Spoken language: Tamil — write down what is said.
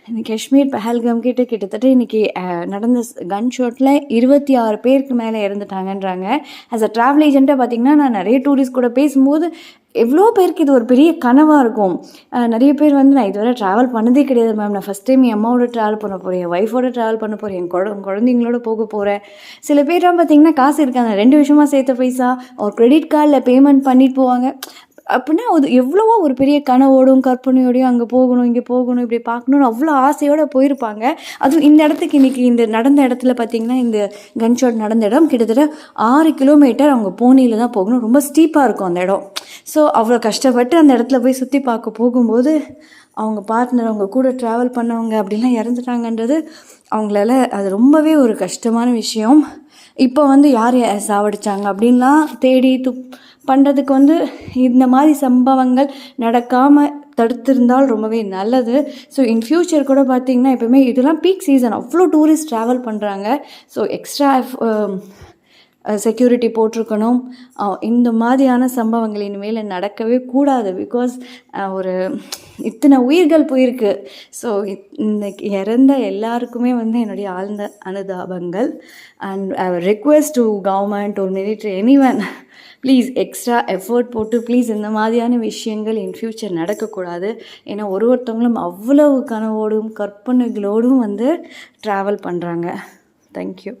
இந்த காஷ்மீர் பஹல்காம் கிட்டத்தட்ட இன்றைக்கி நடந்த கன் ஷாட்டில் 26 பேருக்கு மேலே இறந்துட்டாங்கன்றாங்க. ஆஸ் அ ட்ராவல் ஏஜென்ட்டாக பார்த்திங்கன்னா நான் நிறைய டூரிஸ்ட் கூட பேசும்போது எவ்வளோ பேருக்கு இது ஒரு பெரிய கனவாக இருக்கும். நிறைய பேர் வந்து நான் இதுவரை ட்ராவல் பண்ணதே கிடையாது மேம், நான் ஃபஸ்ட் டைம் என் அம்மாவோட ட்ராவல் பண்ண போகிறேன், என் ஒய்ஃபோட ட்ராவல் பண்ண போகிறேன், என் குழந்தைங்களோட போக போகிறேன். சில பேர்லாம் பார்த்திங்கன்னா காசு இருக்காங்க, 2 வருஷமாக சேர்த்த பைசா ஒரு கிரெடிட் கார்டில் பேமெண்ட் பண்ணிட்டு போவாங்க. அப்படின்னா அது எவ்வளவோ ஒரு பெரிய கனவோடும் கற்பனையோடையும் அங்கே போகணும், இங்கே போகணும், இப்படி பார்க்கணுன்னு அவ்வளோ ஆசையோடு போயிருப்பாங்க. அதுவும் இந்த இடத்துக்கு இன்றைக்கி இந்த நடந்த இடத்துல பார்த்திங்கன்னா இந்த கன் ஷாட் நடந்த இடம் கிட்டத்தட்ட 6 கிலோமீட்டர் அவங்க போனியில் தான் போகணும். ரொம்ப ஸ்டீப்பாக இருக்கும் அந்த இடம். ஸோ அவ்வளோ கஷ்டப்பட்டு அந்த இடத்துல போய் சுற்றி பார்க்க போகும்போது அவங்க பார்ட்னர், அவங்க கூட ட்ராவல் பண்ணவங்க அப்படிலாம் இறந்துட்டாங்கன்றது அவங்களால அது ரொம்பவே ஒரு கஷ்டமான விஷயம். இப்போ வந்து யார் சாவடிச்சாங்க அப்படின்லாம் தேடி பண்ணுறதுக்கு வந்து இந்த மாதிரி சம்பவங்கள் நடக்காமல் தடுத்திருந்தால் ரொம்பவே நல்லது. ஸோ இன் ஃப்யூச்சர் கூட பார்த்திங்கன்னா எப்போயுமே இதெல்லாம் பீக் சீசன், அவ்வளோ டூரிஸ்ட் ட்ராவல் பண்ணுறாங்க. ஸோ எக்ஸ்ட்ரா செக்யூரிட்டி போட்டிருக்கணும். இந்த மாதிரியான சம்பவங்கள் இனிமேல் நடக்கவே கூடாது. பிகாஸ் ஒரு இத்தனை உயிர்கள் போயிருக்கு. ஸோ இன்னைக்கு இறந்த எல்லாருக்குமே வந்து என்னுடைய ஆழ்ந்த அனுதாபங்கள். அண்ட் ரெக்வெஸ்ட் டு கவர்மெண்ட் ஒரு military anyone, please extra effort போட்டு ப்ளீஸ் இந்த மாதிரியான விஷயங்கள் இன் ஃப்யூச்சர் நடக்கக்கூடாது. ஏன்னா ஒருத்தவங்களும் அவ்வளவு கனவோடும் கற்பனைகளோடும் வந்து ட்ராவல் பண்ணுறாங்க. தேங்க்யூ.